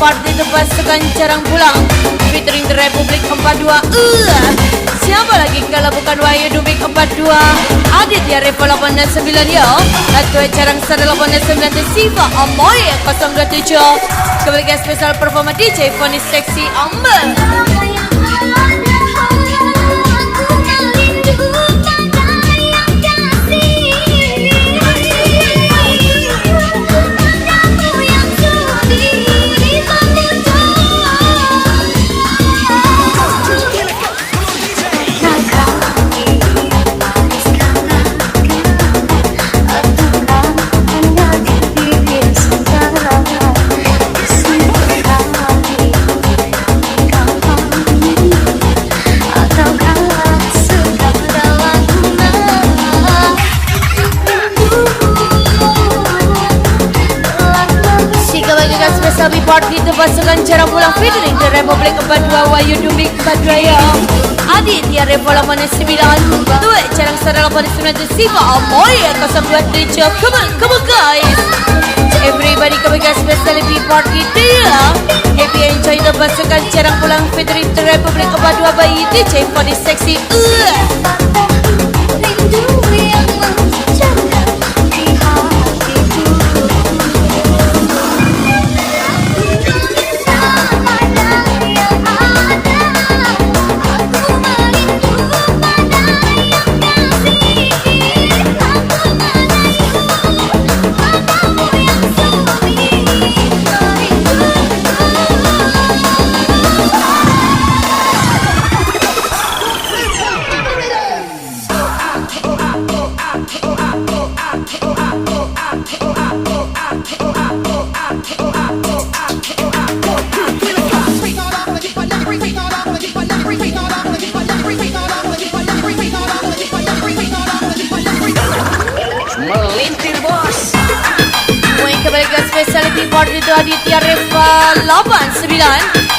party terpasukan Carang Pulang featuring The Republic 42. Siapa lagi kalau bukan Wahyu Dubik 42, Aditya Revo 89 yo, Atau Carang Sara 89 Siva Amoy 027. Kembali ke spesial performa DJ Fonis Seksi Amber. Sabi party terpasukan Carang Pulang featuring The Republic 42 Wahyu Dubik 42 yo, Aditya Revo 89, Tuwe Carang Sara 89 Siva Amoy 027. Come on guys, everybody come ke special party dia. Happy enjoy terpasukan Carang Pulang featuring The Republic 42 by DJ Fonis Seksi. Specialty party itu Aditya Reva 89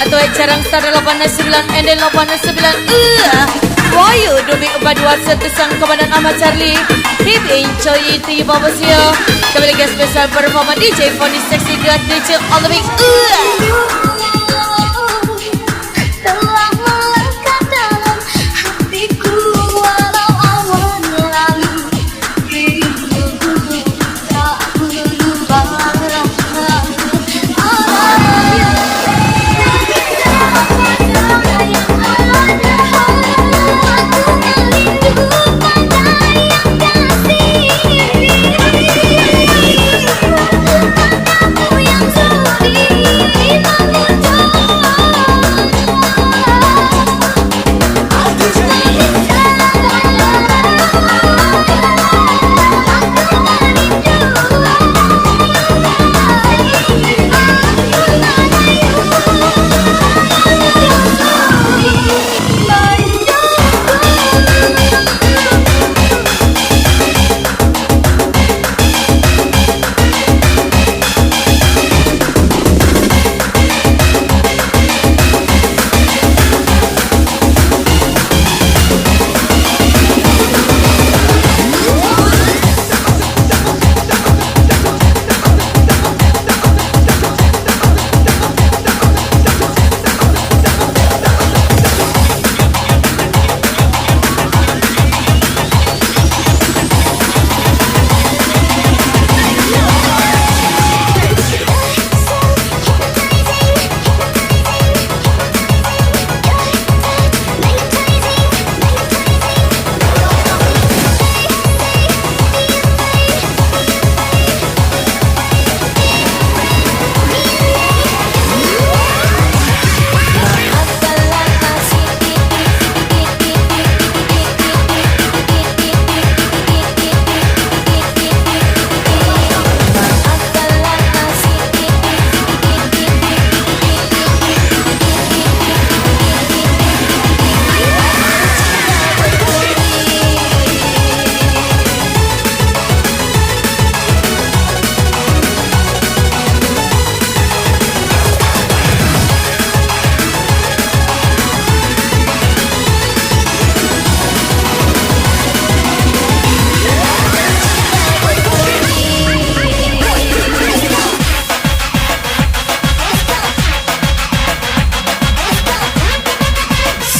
atau Carang Sara 89 and then 89 Wahyu Dubik 42 setusang kepada Ahmad Charlie. Keep enjoy itu ya Bapak Sio. Kembali ke spesial performa DJ Fonis Seksi Gerak DJ all the way. Aku yang sudi,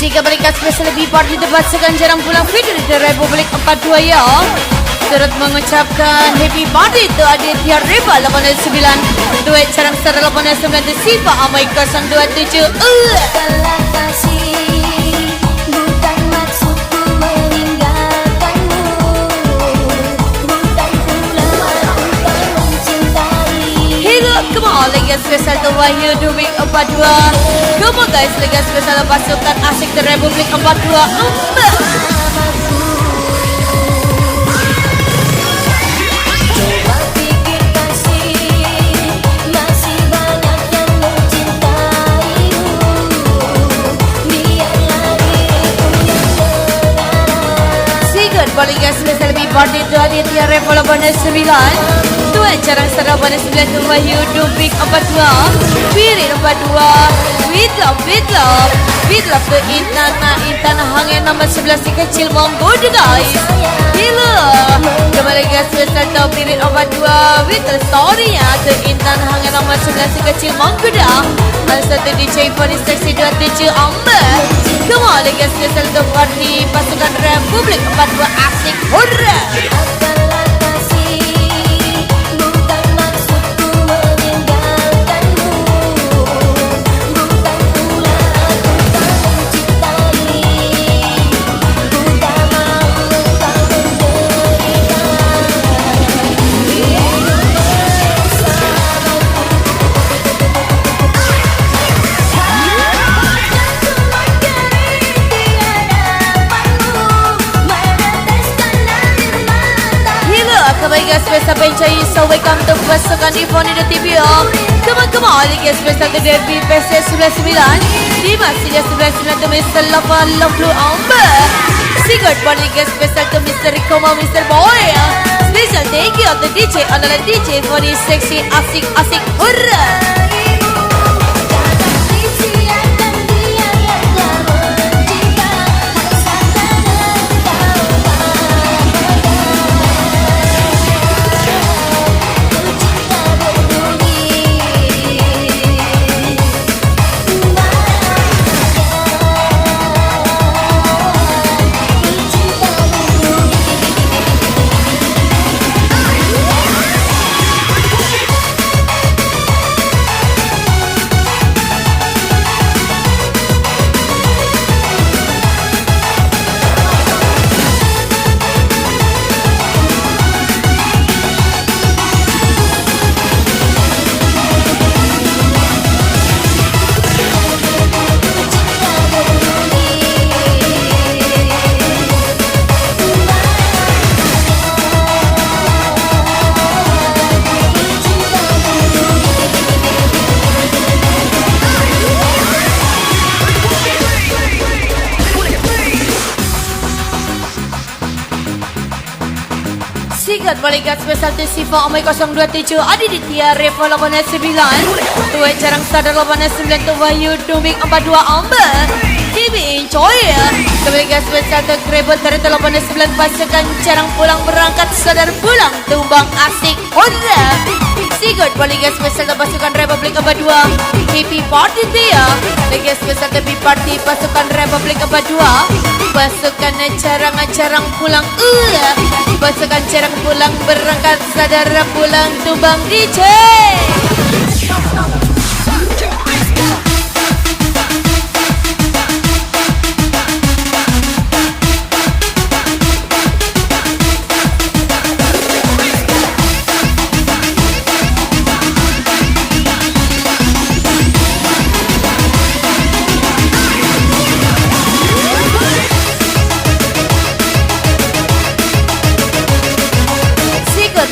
Siga berikan spesial lebih party terpaksakan jarang pulang video di Republik 42 ya. Turut mengucapkan happy party tu Aditya Reba 89, duet Carang Star 89 dan Siva Amai 027. Segala kasih bukan maksudku meninggalkanmu, bukan pula aku tak mencintai. Hello, come on, lagi spesial tu Wahyu Dumik 42. Come on guys, lagi spesial pasukan asik di Republik 42. Coba pikir kasih, masih banyak yang mencintaimu. Biarlah diriku yang berharap. Sigat paling spesial lebih party tu Aditya Reba 89, duet Carang Star 89 tu Wahyu Dumik 42. Pilih 42. With love, with love, with love tu Intan hangin nombor 11 si kecil monggo deh guys. Hello, kembali ke spesial tu Pilih 42 with the story ya tu Intan hangin nombor 11 si kecil monggo dah. Satu DJ Pony Seksi 27 Amber. Kembali ke spesial tu party pasukan Republik 42 asik hurra. Segala kasih bukan maksudku meninggalkanmu, bukan pula aku tak mencintai. Ku tak mau kau menderita. Hidup bersamaku, harapan cuma kerintiadapanmu meneteskan air mata. Hello, kembali spesial pencari. So welcome to pasukan Ivoni di TV oh. Kembali lagi spesial di Derby PC 99. Di masih 99 tu Mr. Lava Love Amber. Sigat balik spesial tu Mr. Rikoma Mr. Boy. Special thank you to DJ adalah DJ Ivoni Seksi asik hurra. Jangan disiarkan dia yang telah mencinta, rasakan engkau cinta Sigat balik spesial tu Siva Amai 027 Aditya Reva 89, duet Carang Star 89 tu Wahyu Dumik 42 Amber. TV enjoy ya. Kembali spesial tu Grebel Terita 89 pasukan Carang pulang berangkat sadar pulang tumbang asik hurra. Sigat balik spesial tu pasukan Republik 42 happy party dia. Lagi spesial tu happy party pasukan Republik 42 pasukan Carang pulang pasukan Carang pulang berangkat sadar pulang tumbang DJ.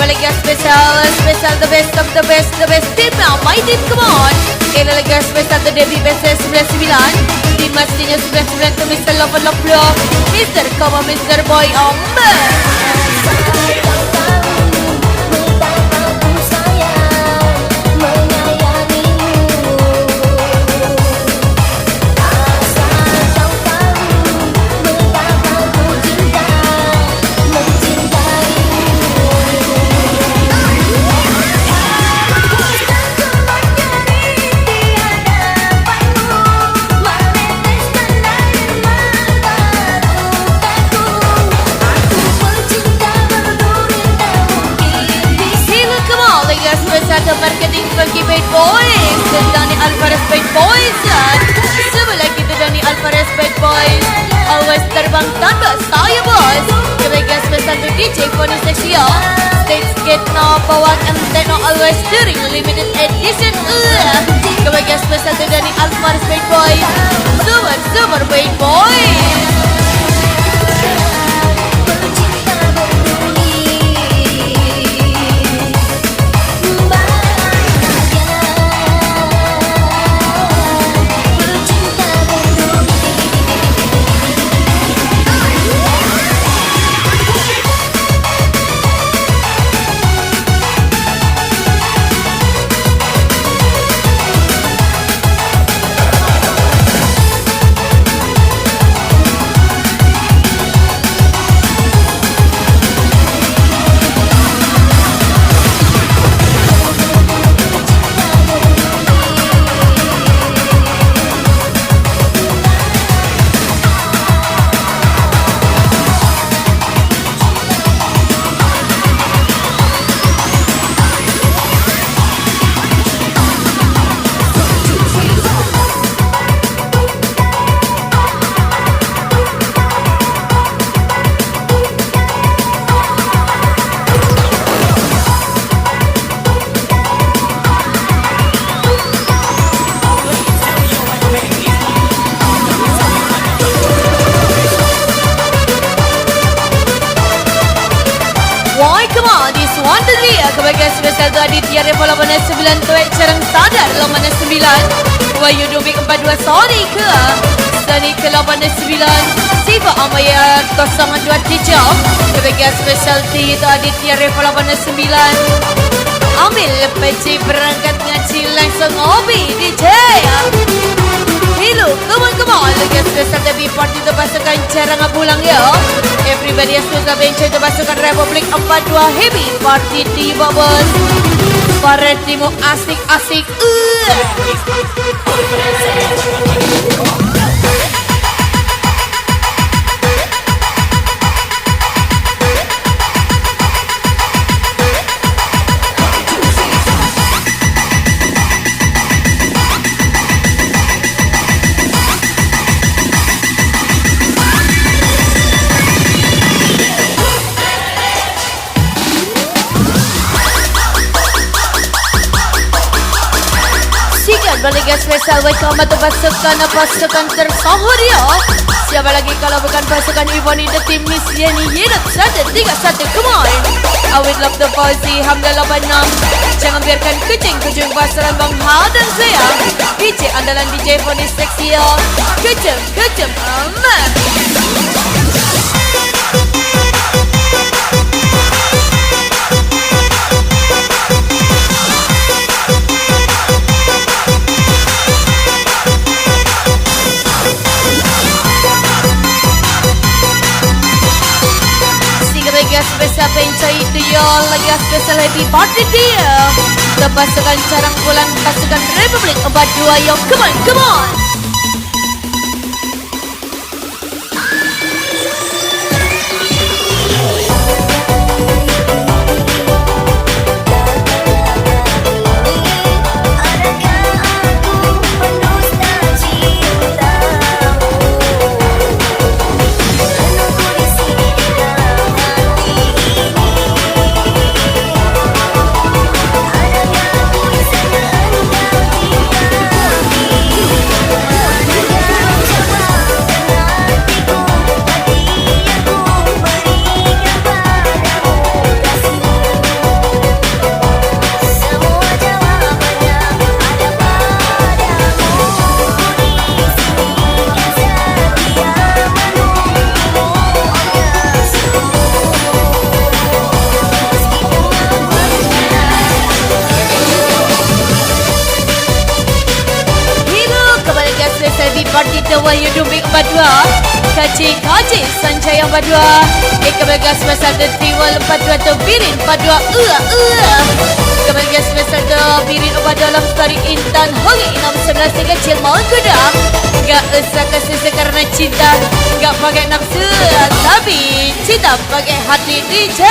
Balik spesial the best of the best team now my team come on. Ini lagi spesial the Debbie BC 99. Di mestinya 99 tu Mr. Love Mr. Koma Mr. Boy Amber. kau tahu betapa ku sayang menyayangimu. Asal kau tahu betapa ku cinta mencintaimu. Hapuskan semua kerintiadapanmu, meneteskan air boys. Always terbang tanpa saya bos. Kebahagiaan spesial untuk DJ Pony Sexio. Stage gate no bawa antena always during limited edition. Kebahagiaan spesial untuk Dani Almaris Bad Boys. Super Bad Boys. Kebahagiaan spesial untuk Aditya Revo 89 Tuek Cerang Sadar 89 Wahyu Dubik 42 Sony ke Sony ke 89 Siva Amaya 027 Kebahagiaan spesial untuk Aditya Revo 89 Ambil peci berangkat ngaji langsung ngopi DJ Hello, come on Lagi spesial tapi party itu pasukan Cerang pulang ya Everybody has to enjoy the pasukan Republik 42 Happy party di bos. Partimu asik-asik. Balikan spesial welcome untuk pasukan tersahur ya. Siapa lagi kalau bukan pasukan Ivoni the team Miss Yeni Hidup 131 come on. I would love the Fauzi Hamdan 86. Jangan biarkan kucing pasaran menghadang saya. DJ andalan DJ Pony Sexio. Kejam amat. Spesial pencai itu ya. Lagi spesial happy party dia. Pasukan Carang Bulan pasukan Republik 42 yo. Come on. Wahyu Dubik 42 Kaji Sanjaya 42 Kebahagiaan spesial untuk Tiwal 42 tu Birin 42 Kebahagiaan spesial untuk Birin 42 dalam story Intan Hongi 611 kecil mohon kuda. Gak usah kasih karena cinta, gak pakai nafsu, tapi cinta pakai hati DJ.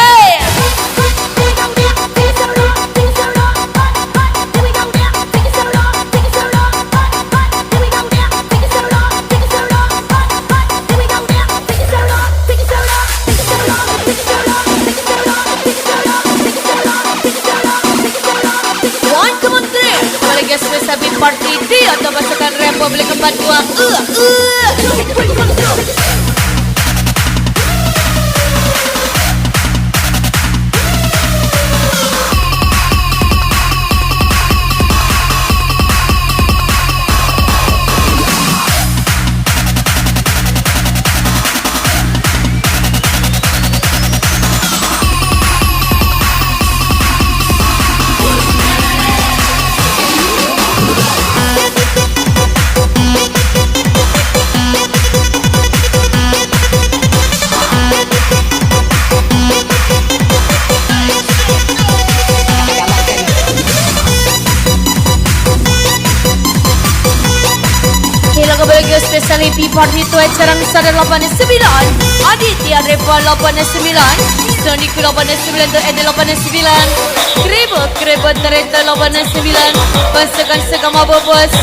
Spesial happy party tu acara Sada 89 Aditya Reva 89 Sonic 89 tu Ede 89 Krebo Tereta 89 Pasukan Segama Bobos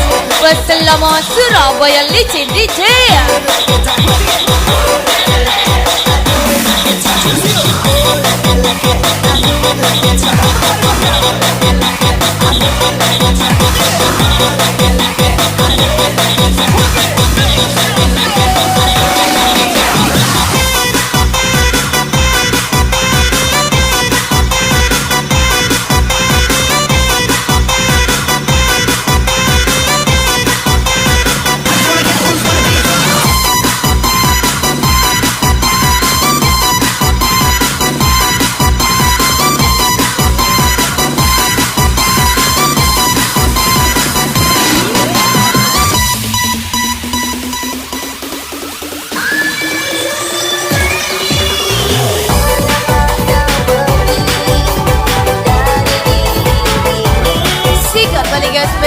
Bersama Surabaya Licin DJ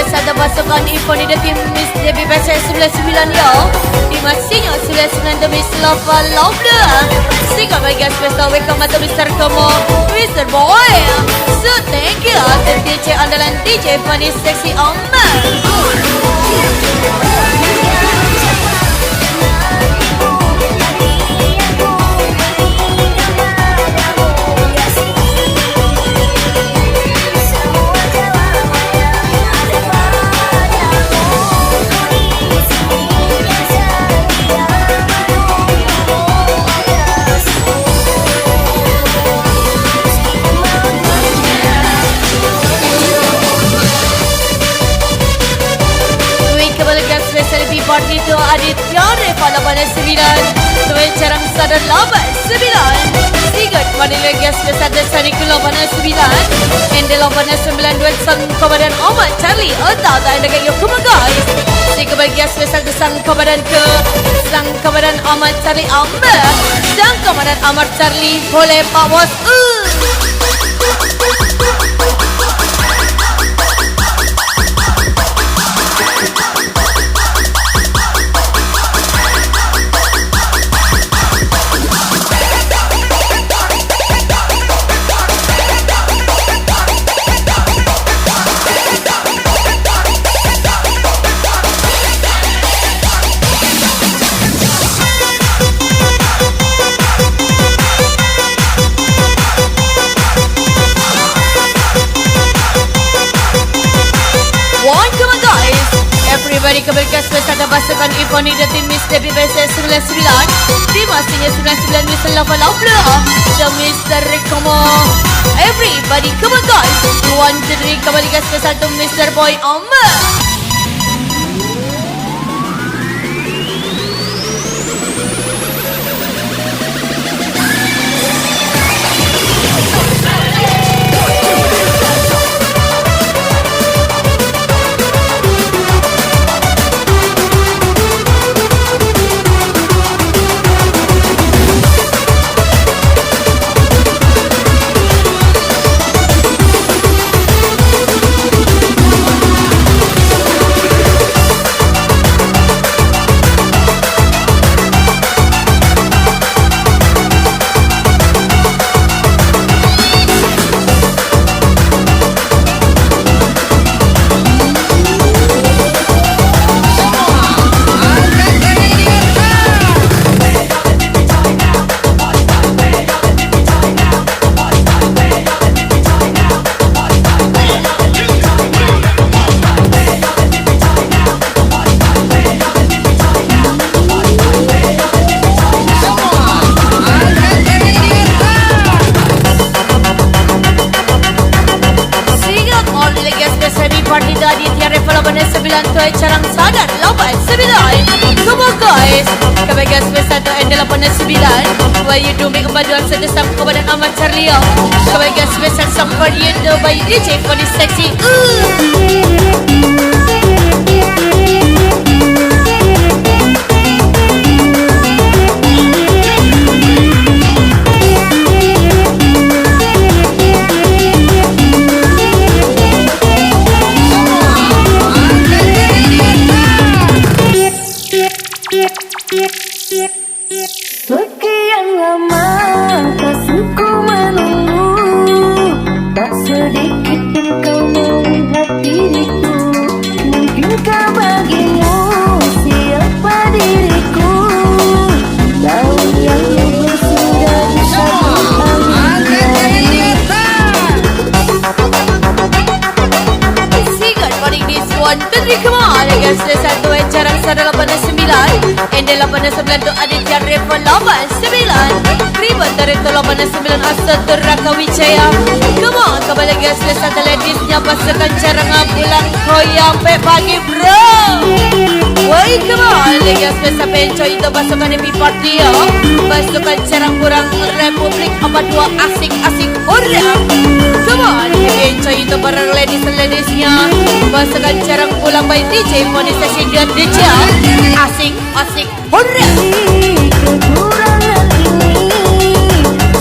Spesial ada pasukan Ipon di tim Miss Debbie Pasal 99 ya. Di masihnya 99 Miss Lava Love. Sehingga bagi spesial welcome atau Mr. Komo, Mr. Boy. So thank you to DJ andalan DJ Funny Sexy Amma. Party tu Aditya Reva 89 Tuan Carang Sada 89 Sigat Manila Gas Besar Desani ke 89 Ende 89 Duet Sang Komandan Ahmad Charlie Otak tak ada kaya kuma guys Sigat bagi Gas Besar Desang Komandan ke Sang Komandan Ahmad Charlie Amber Sang Komandan Ahmad Charlie Boleh Pak Bos Everybody kembali spesial ada pasukan Iponi dan tim Miss Debbie Pasal 99 Di masihnya 99 Miss Lava Love The Mr. Komo Everybody come on guys 1, 2, 3 kembali spesial tu Mr. Boy Amma Satu Endel 89 Wayu Dumik Kepaduan Sedesam kepada Ahmad Charlio Sebagai spesial sang varian by DJ Foni Seksi Sekian lama kasihku menunggu, tak sedikit pun kau melihat diriku. Mungkinkah bagimu siapa diriku? Tahun yang lalu sudah disambut angin. Sigat morning this one 2, 3 come on guys. Satu Carang Sada 89 Endel 89 tu Aditya Revo 89 Ribbon Director 89 Asal Raka Wijaya. Come on kembali guys. Satu ladiesnya pasukan Carang pulang koyang pe pagi bro. Woi come on guys. Sampai enjoy itu pasukan happy party ya. Pasukan Carang kurang Republik apa dua asik-asik orang. Come on enjoy itu para ladiesnya. Pasukan Carang pulang by DJ Foni Seksi dan DJ asik-asik orang. Kekurangan ini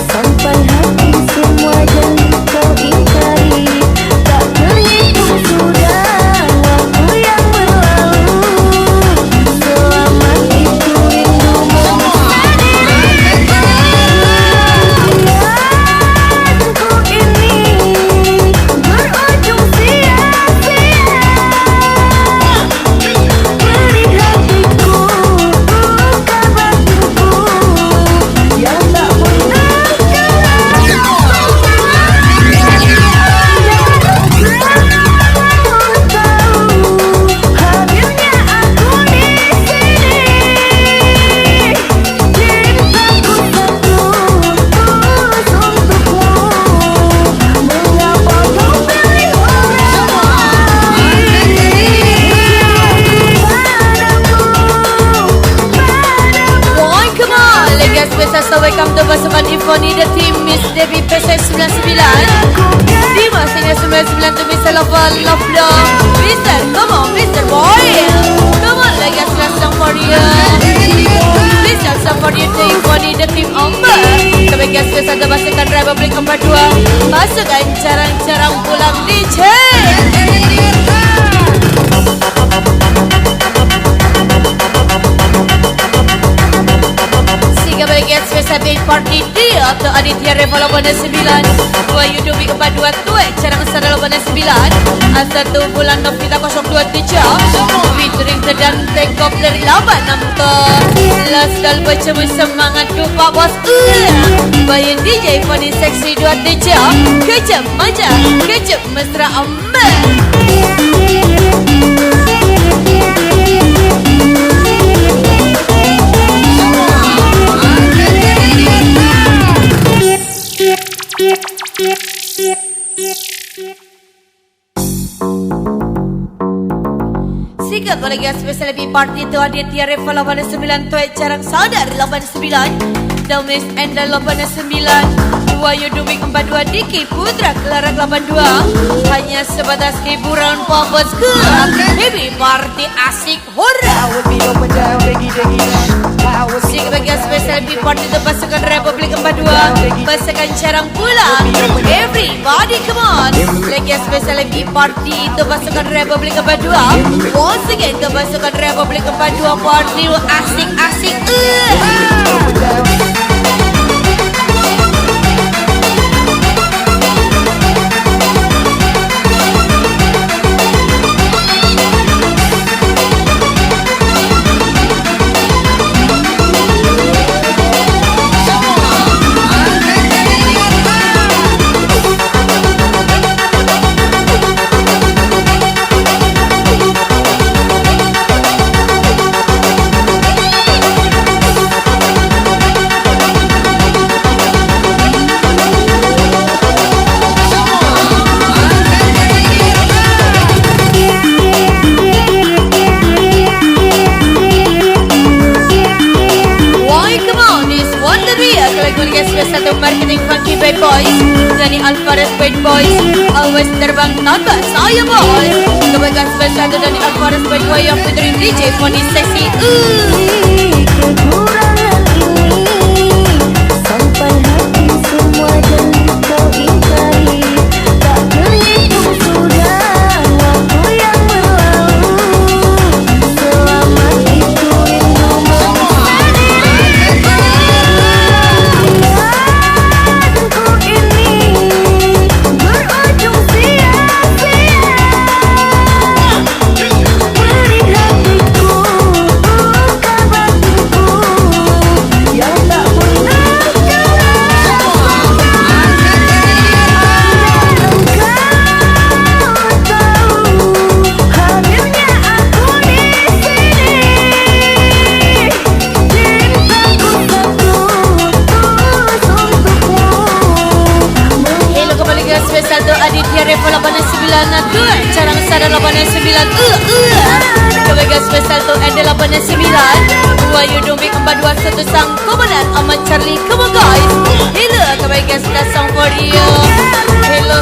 sampai hati semua dan kau ingkari. Tak terhitung sudah waktu yang berlalu. Selama itu rindumu Biarku ini berujung sia-sia. Beri hatiku bukan batinku yang tak pernah hadirnya aku di sini. Cintaku tulus untukmu. Mengapa kau pilih orang Boy, come on guys. Spesial welcome to pasukan Infoni The Team Miss Devi PS99 Dima Senior 99 tu Mr. Love Mr. Come on Mr. Boy. Come on guys. Sang for you Spesial sang for you to Infoni The Team Amber. Sebagai spesial tu pasukan Republik 42 Pasukan Carang pulang DJ. Bagian spesial big party dia tu Aditya Revo 89 Wayu Dumik 42 Tuek Carang Sada 89 Satu bulan Novita 027 featuring sedang Tekop dari 86 tu Last dal bercemu semangat tu Pak Bos Bayan DJ Foni Seksi 27 Kejap maja Kejap mesra amat. Sikat lagi spesial lebih party tu Aditya Revo 89 Tuek Carang Sada 89 Damis Endel 89 Wayu Dumik 42 Diki Putra Kelarak 82 Hanya sebatas hiburan Pabos ke Happy party asik hora. Sikat lagi spesial lebih party tu pasukan Republik 42 Pasukan Carang pula. Everybody come on. Lagi spesial lebih party tu pasukan Republik 42 Once again tu pasukan Republik 42 party asik-asik spesial untuk marketing Funky Bad Boys Dani Alvarez Bad Boys always terbang tanpa saya boy. Kebaikan spesial untuk Dani Alvarez Bad Boy yang featuring DJ Foni Sexy. Kekurangan ini sampai hati semua dan kau ingkari. Tak terhitung sudah waktu yang berlalu. Selamat itu rindumu sendiri. Pilihanku ini berujung sia-sia. Beri hatiku batinku yang tak pernah kau tahu hadirnya aku di sini. Cintaku satu tulus untukmu. Hello kembali ke spesial untuk Aditya Revo 89 tu Carang Sadar 89 Kebaikan spesial untuk Ende 89 Wayu Dumbik 421 Sang Komandan Ahmad Charlie. Come on guys. Hello kebaikan spesial Sang Korea. Hello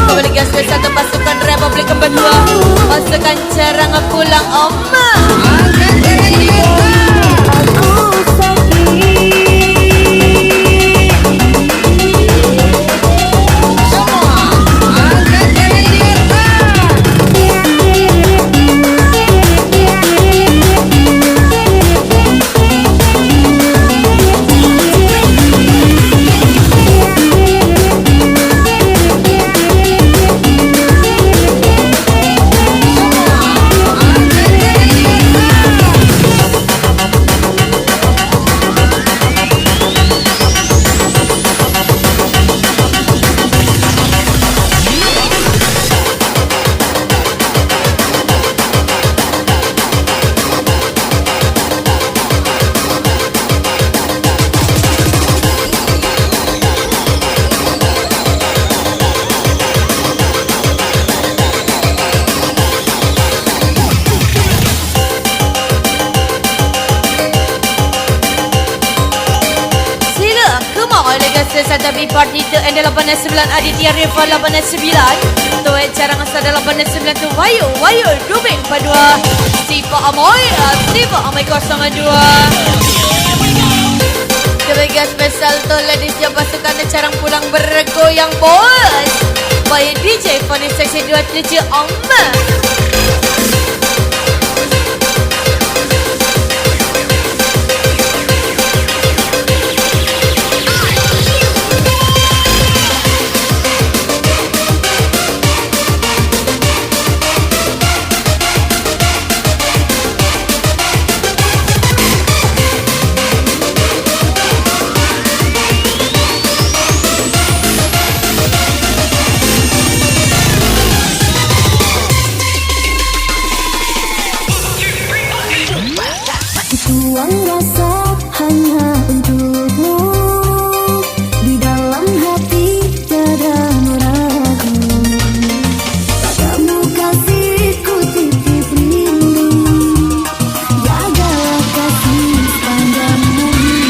kembali ke spesial untuk pasukan Republik 42 pasukan Carang Pulang Oma. Aku sakit. Sesat Tapi Party tu Ende 89 Aditya Revo 89 Tuan Carang Sadar 89 tu Wayu Dumbik 42 Sipa Amoy 02. Kebaikan spesial tu ladies yang pasukan Carang Pulang bergoyang bos By DJ Foni Sexy 27 Amma. Tuang rasa hanya untukmu. Di dalam hati tiada meragu. Kamu kasihku titip rindu. Jagalah kasih sepanjang hari.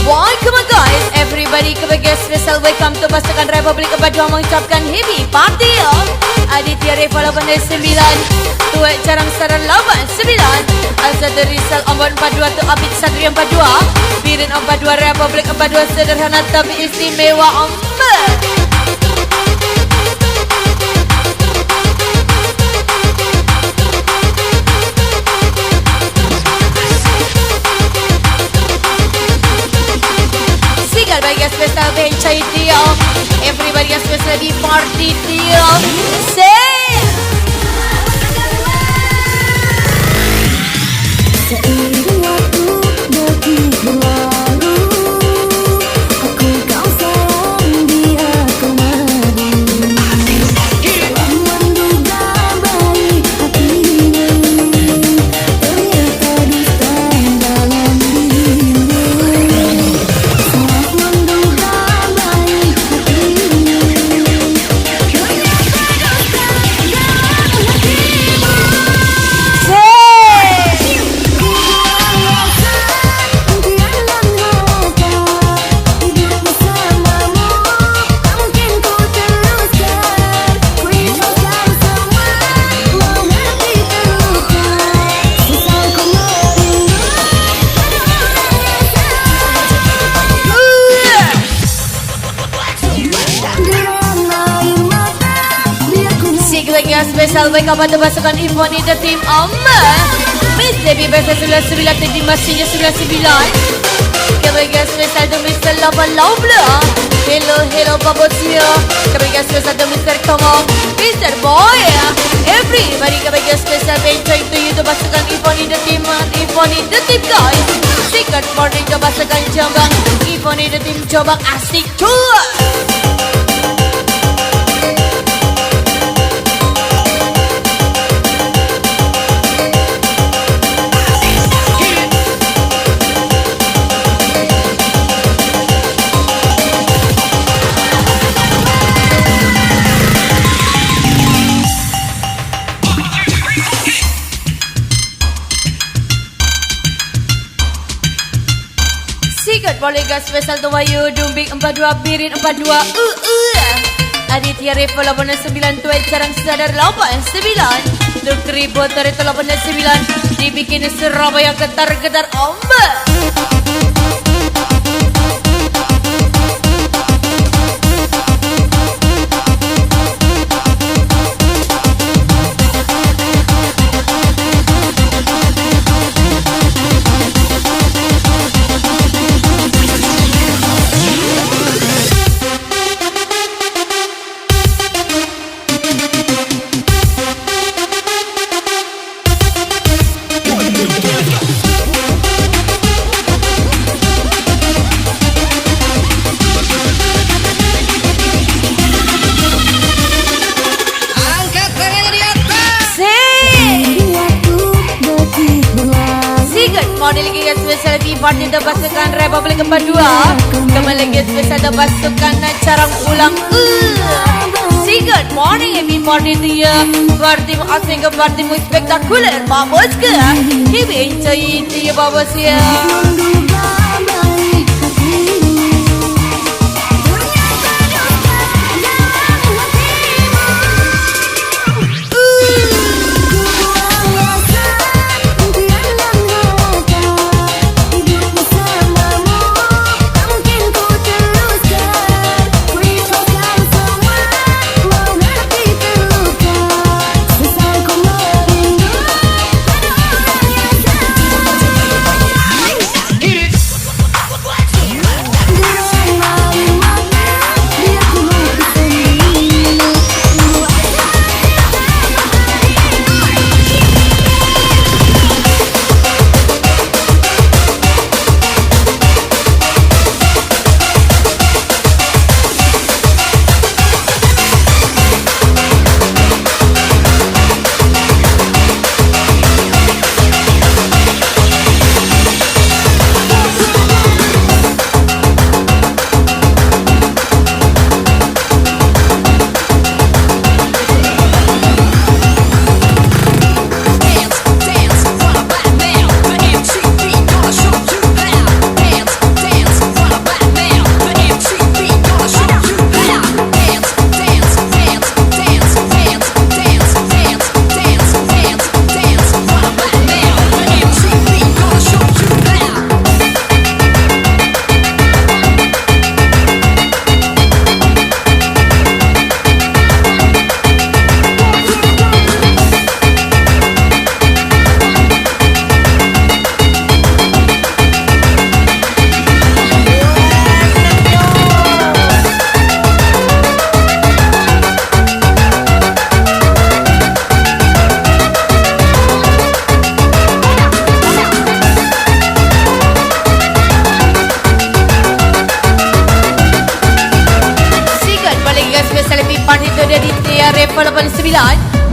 Why, come on guys, everybody kebahagiaan spesial welcome to pasukan Republik 42 mengucapkan happy party ya. Aditya Revo 89 Tuan Carang Sadar 89 Azad Rizal Ambon 42 tu Abid Satria 42 Birin 42 Republik 42 sederhana tapi istimewa amat. Sigal bagian spesial bencai dia. Everybody yang spesial di party dia. Seiring waktu detik berlalu, aku kau sayang di hati. spesial baik kepada pasukan Ivoni The Team Miss Debbie versus 99 TV masihnya 99. Kebagian spesial untuk Mr. Lava Laubla. Hello Babosia. Kebagian spesial untuk Mr. Komong, Mr. Boy. Everybody kebagian spesial bencoy to you untuk pasukan Ivoni The Team guys. Secret morning untuk pasukan Jombang Ivoni The Team Jombang asik cuy. Sikat Polygas spesial tu Wayu Dumbik 42 Birin 42 Aditya Revo 89 Tuai Carang Sadar 89 Duk Ribu Tarito 89 Dibikin Surabaya getar-getar ombak. Model lagi spesial di party the pasukan Republik Kedua. Kembali lagi spesial the pasukan Carang Ulang. Good morning everybody dia. Party asing ke party mu spektakuler babos ke. Hibi enjoy dia babos ya.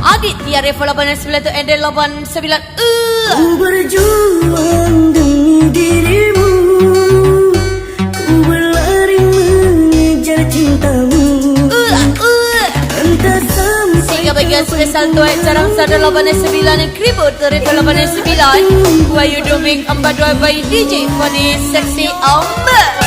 Aditya Revo 89 tu Endel 89 Ku berjuang demi dirimu, ku berlari mengejar cintamu. Entah sampai Sehingga bagian spesial tu Carang Sadar 89 Kribo Revo 89 Wayu Dumbik 42 by DJ Fani Seksi Ombak.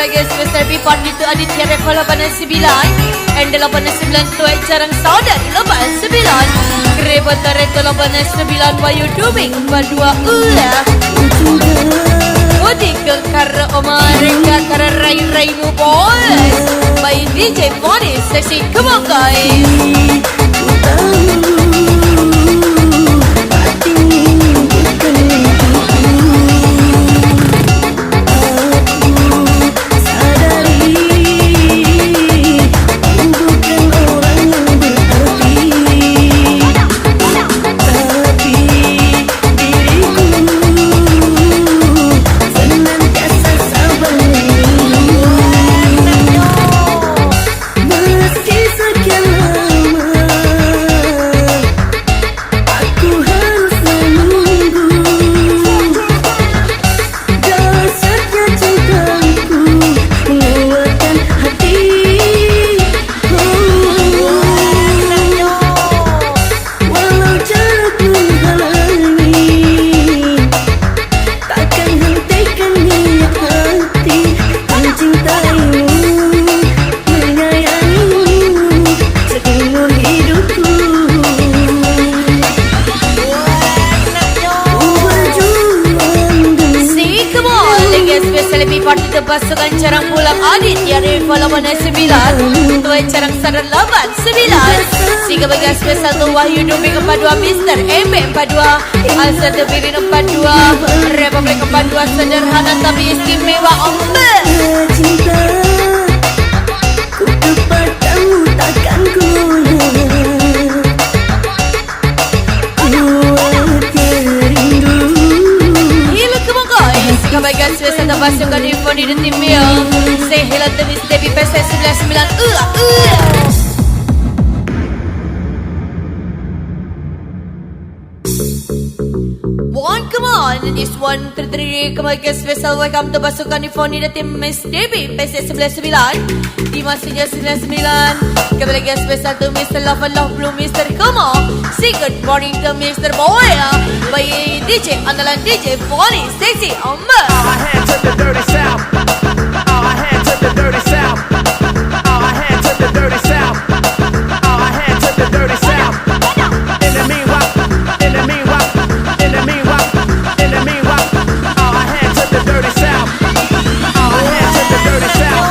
kebahagiaan sebesar Bipon itu Aditya Revo 89 Endel 89 Tuai Jarang Saudari 89 Grebo Tareto 89 Wayu Duming 42 Ulah Udi Kekar Omar Kekar Rai-Rainu Boys By DJ Bonnie Seksi Come on guys Pasukan Carang Pulang Aditya Revo 89 Tuai Carang Sadar 89 Siga bagian spesial tu Wahyu Duming 42 Mr. MP 42 Alsa Tebirin 42 Republik 42 Sederhana tapi istimewa Ombe Cinta ku kepadamu takkan goyah Kebahagiaan sebesar terpasukan info di tim Mio Say hello to Miss Debbie PSS 99 One, come on, this one, three, kebahagiaan spesial welcome to pasukan info di tim Miss Debbie PSS 99 di masanya 99 kebahagiaan spesial to Mr. Love Blue Mr. Komo say good morning to Mr. Boy by DJ andalan DJ Bonnie Sexy Omba All I had to the dirty south All I had to the dirty south All I had to the dirty south All I had to the dirty south In the meanwhile In the meanwhile In the meanwhile In the meanwhile All I had to the dirty south All I had to the dirty south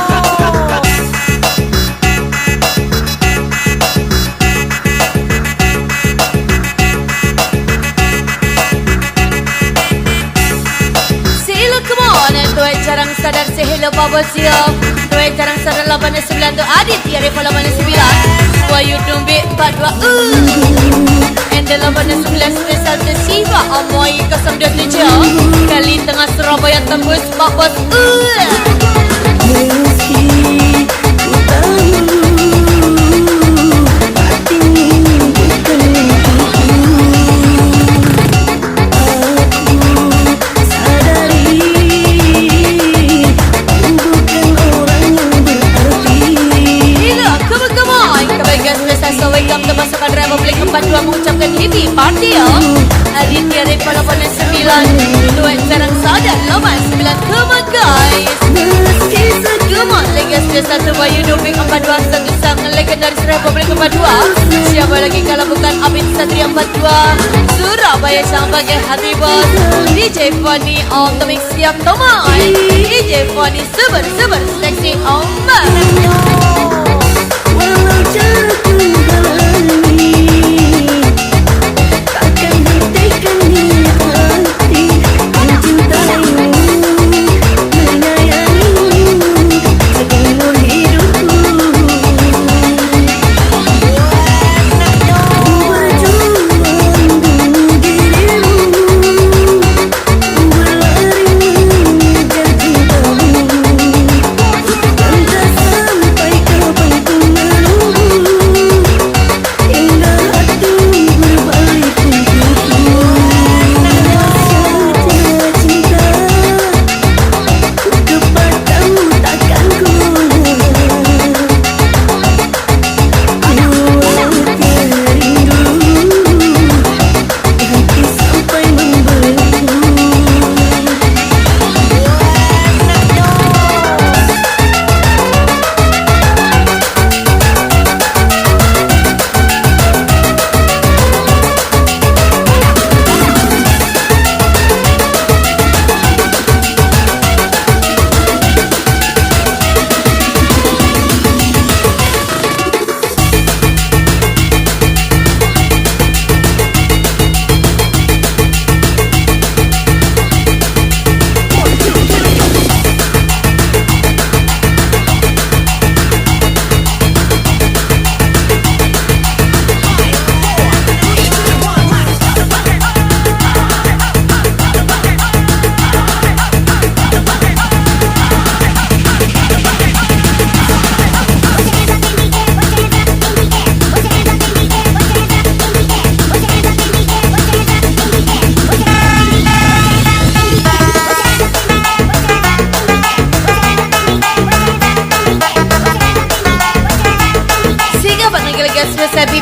Jarang sadar say hello Bubble Sio Tuai Jarang Sadar 89 tu Aditya Revo 89 Wayu Dumbi 42 Endel 89 spesial tu Siva Amoy 027 Kali tengah Surabaya tembus Babos meski ku tahu hatimu bukan untukku aku sadari bukan orang yang berarti Gila, come on Kebahagiaan spesial so welcome to pasukan Republik 42 mengucapkan happy party Aditya Revo 89 Tuai Jarang Sadar 89 Come on guys meski Come on, lagi spesial tu Wayu Duming 42 satu sang legendaris Republik 42 Siapa lagi kalau bukan Amin Satria 42 Surabaya sang bagai hati bos DJ Fani on the mix siap tomai DJ Fani super seksi Omba walau jatuh halangi takkan hentikan niat hati mencintaimu menyayangimu seumur hidupku ku berjuang demi dirimu ku berlari mengejar cintamu entah sampai kapan ku menunggu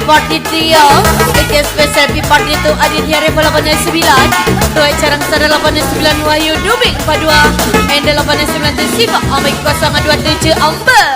party dia. Lagi spesial happy party tu Aditya Revo 89. Tuai Carang Sada 89 Wahyu Dumik 42. Enda 89 Siva Amik 027 Amber.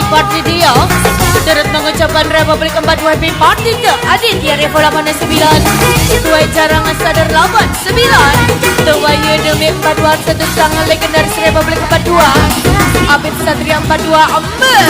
Party dia turut mengucapkan Republik 42 happy party ke Aditya Revo 89. Tuai Carang Sadar 89. Tuai Yudemik 42 satu sangat legendaris Republik 42. Abid Satria 42 Amber.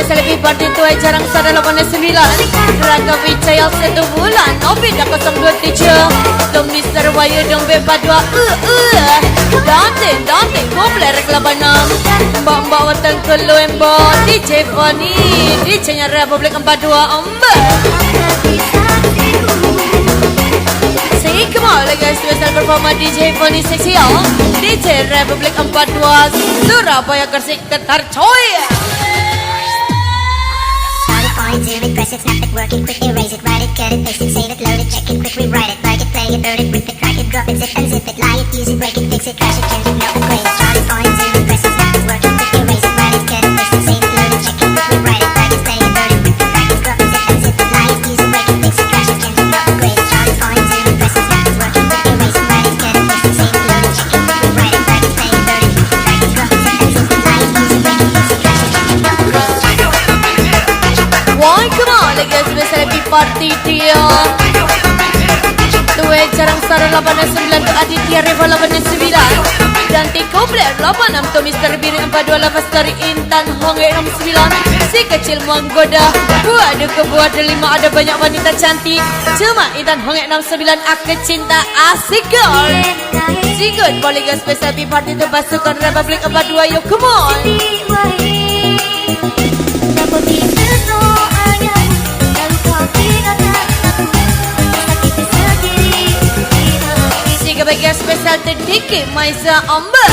Selebih party Tuai Carang Sada 89. Raga Wijaya 1 bulan Nobita 027. Dom Mr. Wahyu Dompet 42. Dante Popular 86. Mbak-mbak watan Kelu Embo DJ Foni DJ-nya Republik 42 Amber. Sigma lagi spesial performa DJ Foni Seksio DJ Republik 42 Surabaya Gresik Ketar Coy. Zoom it, press it, snap it, work it, quick, erase it, write it, cut it, paste it, save it, load it, check it, quick, rewrite it, write it, play it, burn it, rip it, crack it, drop it, zip and zip it, lie it, use it, break it, fix it, crash it, change it, melt, upgrade it, start it, point, zoom it, press it, snap it, work it, quick, erase it, write it, cut it, paste it, save it, load it, check it, quick, rewrite it, write it, play it, burn it, rip it, crack it, drop it, zip and zip it, lie it, use it, break it, fix it, crash it, change it, melt, upgrade it, start it, point, zoom it, press it, snap it, work it, quick, erase it, write it, cut it, paste it, save it, load it, check it, quick, rewrite it, write it, play it, burn it, rip it, crack it, drop it, zip and zip it, lie it, use it, break it, fix it, crash it, change it, melt, upgrade it. Why come on, lagi spesial happy party dia. Tuai Carang Sada 89 tu Aditya Revo 89. Dante Popular 86 tu Mr. Biri 42 lepas dari Intan Honge 69. Si kecil menggoda. Buat ada kebuat ada 5 ada banyak wanita cantik. Cuma Intan Honge 69 aku cinta asik girl. Si good boleh ke spesial happy party tu pasukan Republik 42 yo come on. Si kebagian spesial terdikit Maiza Amber.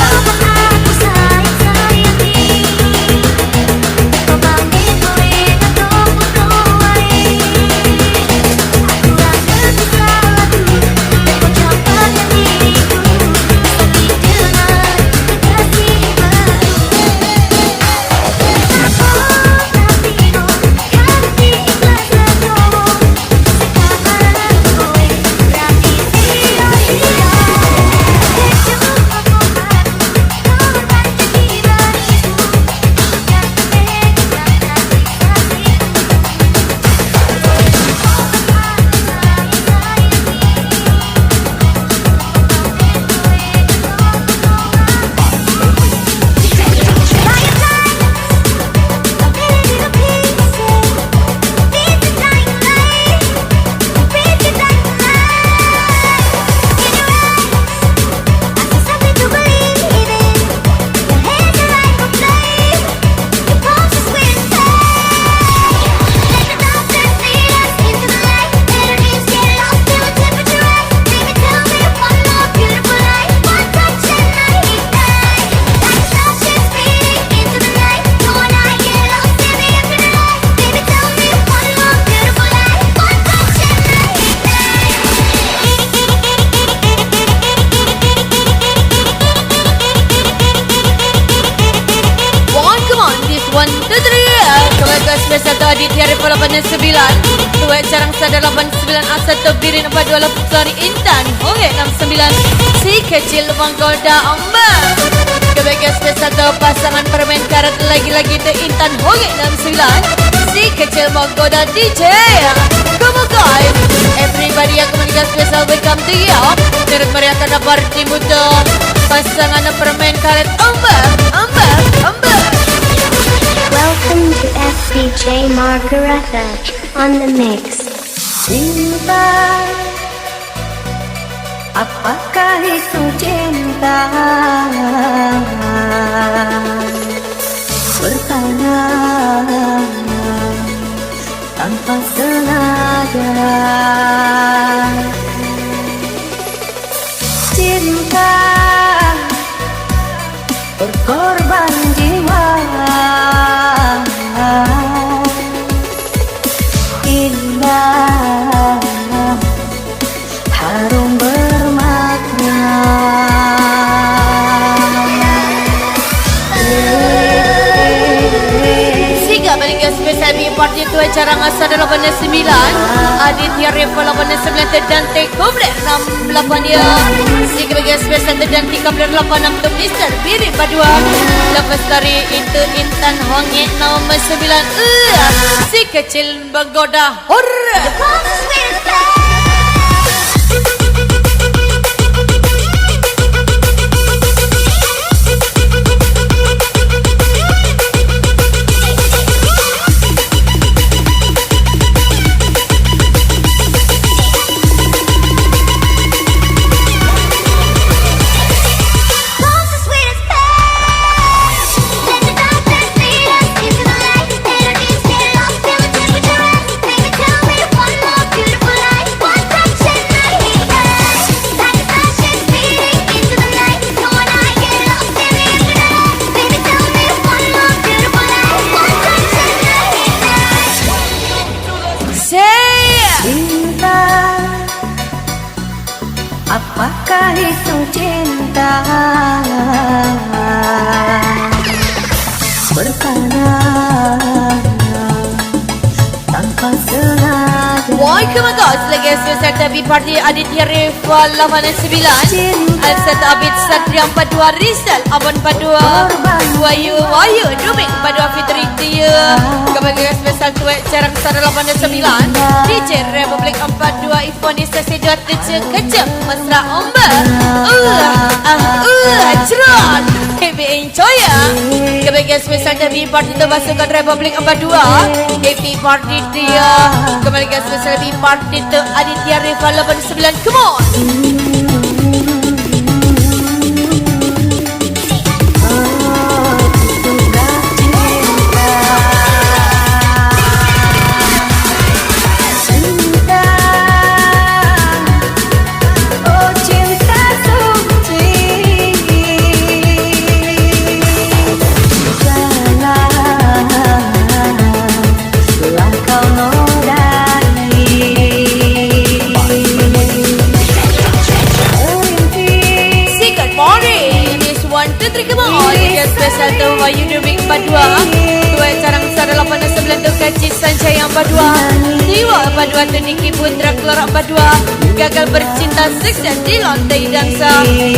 spesial tu Aditya Rival 89 Tuai Carang Sadar 89 Asal Tobirin 42 Lari Intan Hoge 69 Si Kecil Menggoda Ombak Kebagian spesial tu pasangan permain karet lagi-lagi tu Intan Hoge 69 Si Kecil Menggoda DJ Come on guys Everybody yang kemudian spesial welcome to you Terus meriahkan party muda Pasangan permain karet Ombak Ombak Ombak Welcome to FPJ Margareta on the mix. Cinta, apakah itu cinta? Bertanya tanpa sengaja. Cinta, berkorban jiwa. Indah, harum bermakna. Siga balik spesial di party tu acara ngasa 89 Aditya Rival 89 dan Tekobler 68 ya Siga balik spesial dan Tekobler 86 tu Mr. Biri Padua Lepas dari itu Intan Hongit nomor 9 Si Kecil Menggoda Hurra Cinta, apakah itu cinta? Bertanya tanpa sengaja. Why come on guys lagi spesial tapi party Aditya Rival 89 Alsat Abid Satria 42 Rizal Abon 42 Wayu Dumik 42 Fitri Tia Kebagian spesial tu Carang Sadar 89 DJ Republik 42 Ifoni Sesi 27 Kecep Mesra Ombak Cerot Happy enjoy ya Kebagian spesial tapi party tu Pasukan Republik 42 Happy party dia Kebagian spesial tapi party tu Aditya Rival 89 Come on spesial tu Wayu Dumik 42 Tuai Carang Sadar 89 tu Kaci Sanjaya 42 Tiwa 42 tu Niki Putra Keluar 42 Gagal bercinta sukses di lantai dansa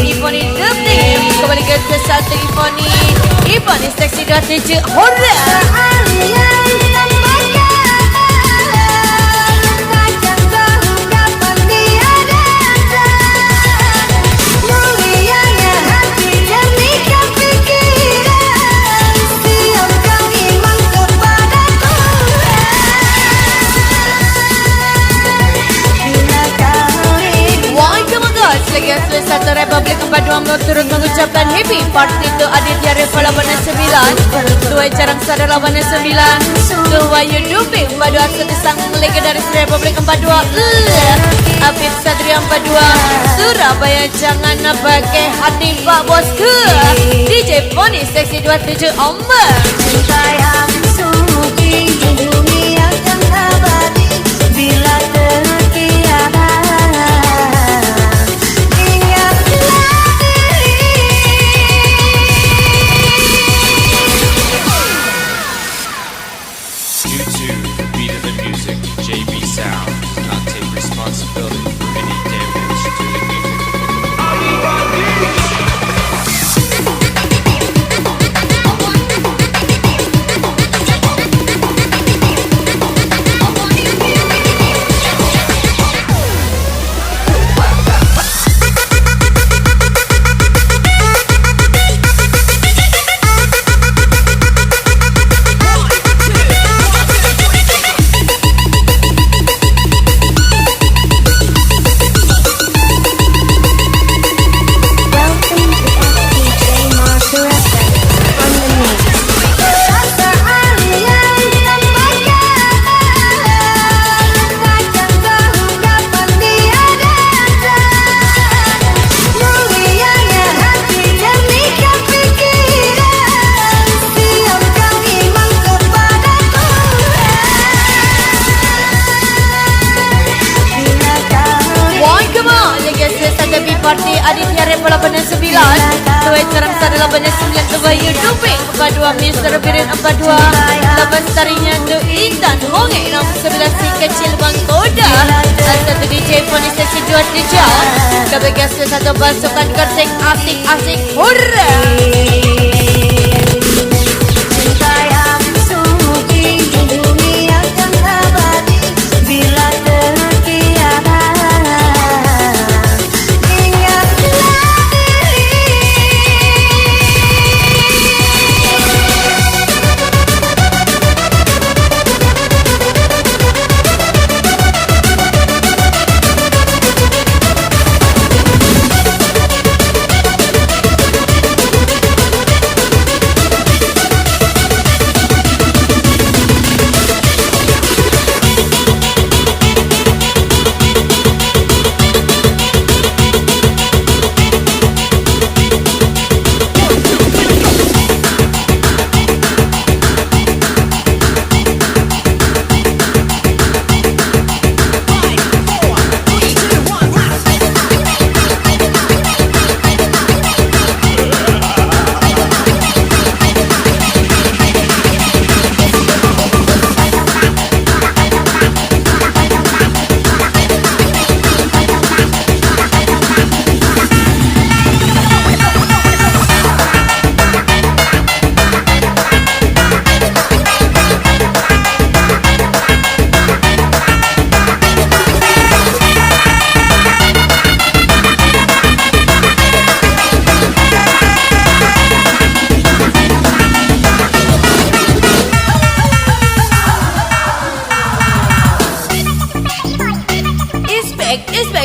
Iponi Depti Kembali ke spesial tu Iponi seksi 27 Hurra lagi spesial tu Republik 42 turut mengucapkan happy party tu Aditya Rival 89 Tuai Carang Sadar 89 Tuai Yuduping 42 Setisang legendaris Republik 42 Afif Satria 42 Surabaya jangan pakai hati Pak Bosku DJ Pony Seksi 27 Ombak Cinta yang suci di dunia yang abadi bila tertiada. Aditya Rebel 89, Tuai Cerang Sada 89, Tuai YouTube 42, Mr. Birin 42, Lepas tarinya Tu Intan Honge 69, Si Kecil Bang Toda, satu DJ Poni Sesi 2 DJ, KBGS satu pasukan kerting asik-asik, hurra! Cinta yang suci di dunia akan abadi bila tertiada. Ingatlah diri.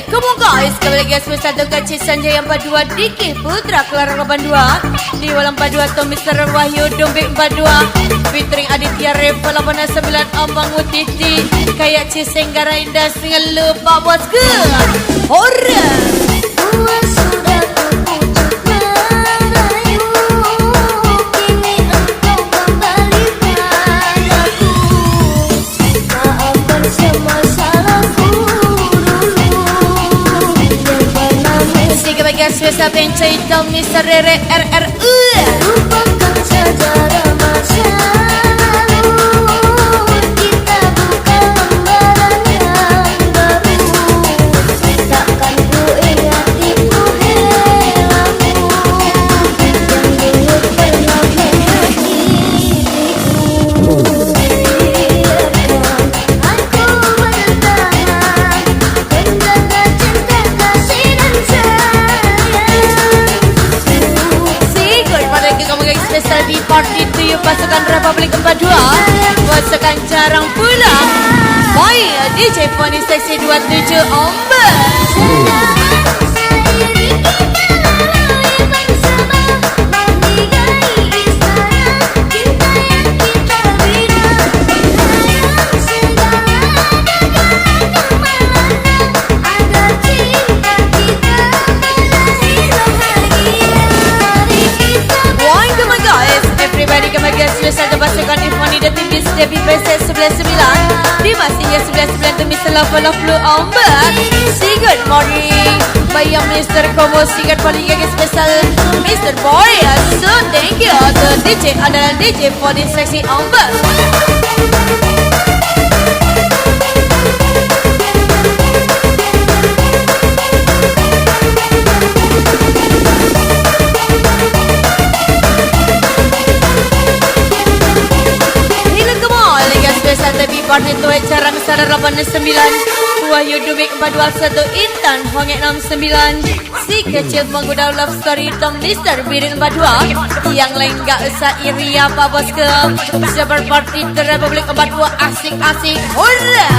Come on guys, kembali lagi guys satu kecil Sanjay 42, Diki Putra Clara 82, di Walang 42 Tom Mr. Wahyu Dombek 42, featuring Aditya Rebel 89, Ambang Utiti, kayak Cisenggara Indah dengan lupa bosku. Hurra! Tua sudah terpucuk merayu, kini engkau kembali padaku. Maafkan semua salahku dulu yang pernah Musik bagi Swesa Bencai Tom Mr. Rere RRU. lupakan sejarah masa lalu. Kita buka lembaran yang baru. Takkan ku ingat tipu helamu yang dulu pernah menyakitiku. Biarkan aku bertahan, menjaga cinta kasih dan sayang. Sigurd pada kamu guys special di party to you pasukan Republik 42, pasukan jarang pulang. Boy DJ Poni Seksi 27 Omba. Seiring kita lalui bersama, menghigai istana cinta yang kita bina. Sayang segala dagangan melanda, agar cinta kita melahir bahagia. Mari kita Why come on guys, everybody come on guys special di pasukan Ifoni dan tim bis Debbie Preset 99, di masihnya 99 tu Mr. Love Blue Omba. Sigurd morning Bayang Mr. Komo Sigurd paling lagi special Mr. Boy. So thank you to DJ adalah DJ Poni Seksi Omba. Tapi party tuai Cerang Sada 89, Wahyu Dubik 421, Intan Honge 69, Si Kecil Menggoda Love Story Tom Mr. Birin 42, yang lain gak usah iri apa bosku. Sabar party di Republik 42 asik-asik, hurra!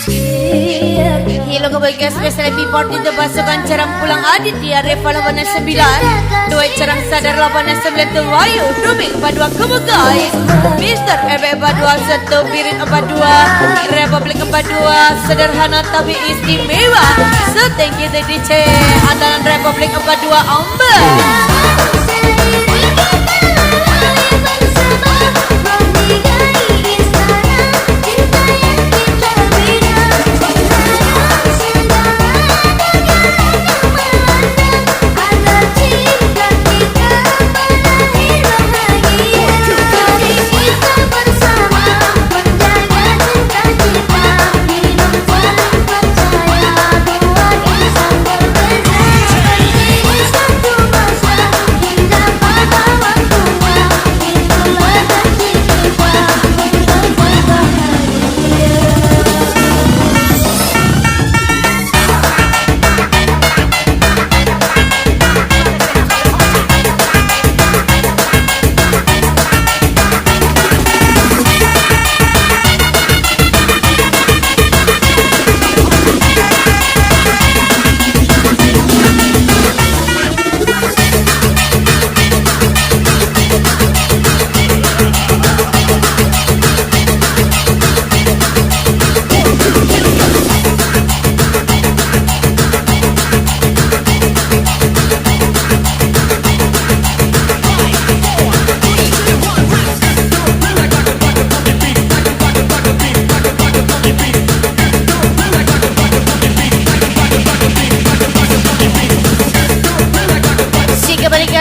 Yeah. spesial MP40 terpasukan Carang Pulang Aditya Reva 89. Duet Carang Sadar 89 Terwayu Rubik 42 Kamu guys. Mr. RB 41 Birin 42 Republik 42 Sederhana tapi istimewa. So thank you to DJ Andalan Republik 42 Amber.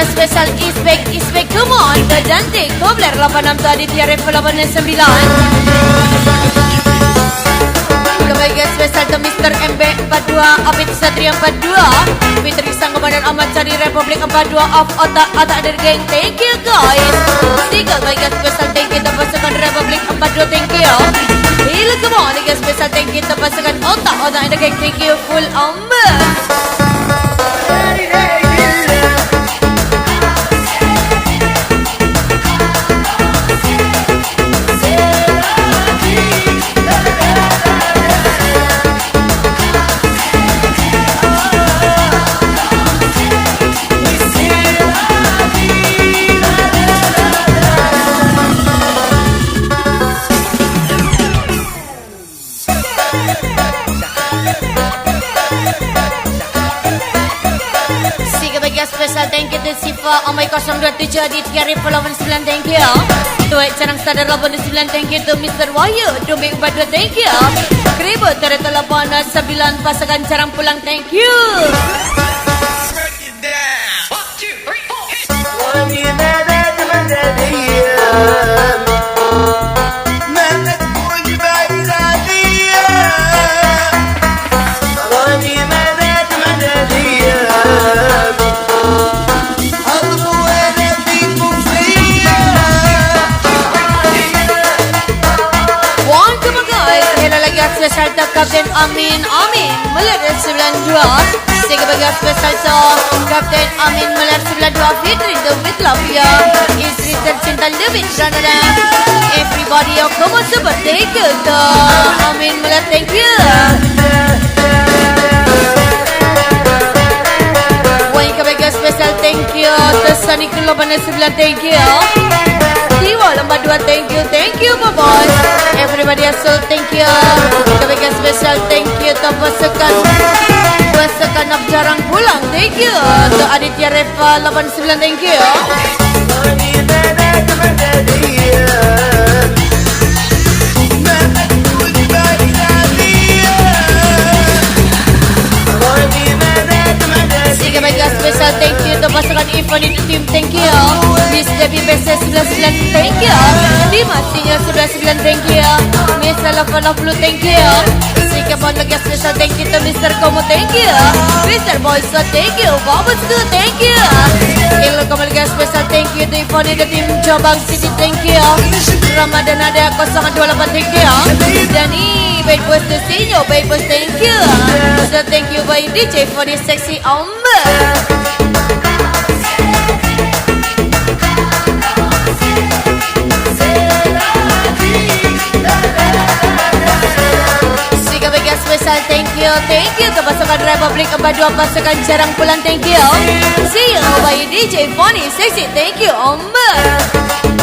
Spesial Ispek come on Kejantik Kobler 86 Aditya Reva 89. Kebahagiaan spesial to Mr. MB 42 Abid Satria 42 Fitri Sang Komandan Ahmad Cari Republik 42 of Otak dari geng. Thank you guys. Tiga kebahagiaan spesial thank you to pasukan Republik 42. Thank you. Hila come on kebahagiaan spesial thank you to pasukan Otak dari geng. Thank you full Amber. Spesial thank you to Siva Omai 027 Aditya Reva 89. Thank you. Duet Carang Sadar 89. Thank you to Mr. Wahyu Rubik 42. Thank you. Kribo Tereta 89 Pasangan Carang Pulang. Thank you. Spesial to Kapten Amin Melihat 92. Tiga bagian spesial to Kapten Amin Melihat 92. Fitri to Witlapia Istri tercinta lebih Ranada. Everybody yang kamu super thank you to Amin Melihat. Thank you. Wah kebagian spesial thank you to Sunny Kuloban 9. Thank you. Tiwa lembar 2. Thank you bye-bye. Everybody else thank you. Kebagian spesial thank you to pasukan Carang Pulang. Thank you to Aditya Reva 89. Thank you. Kebahagiaan spesial thank you to pasukan Infinity Team. Thank you. Miss Debbie BC 99. Thank you. Dimas Senior 99. Thank you. Miss Alafal Blue. Thank you. Kebahagiaan spesial thank you to Mr. Komo. Thank you. Mr. Boysa. Thank you. Babus Gu. Thank you. Kebahagiaan spesial thank you to Infinity Team Jabang City. Thank you. Ramadan ada 028. Thank you. Dani Bad Boys to Senior. Bad Boys. Thank you. So thank you by DJ for this sexy Amber. Spesial thank you thank you. Ke pasukan Republik Badua, pasukan Jarang Pulang, thank you. See you by DJ Fonny Sexy, thank you.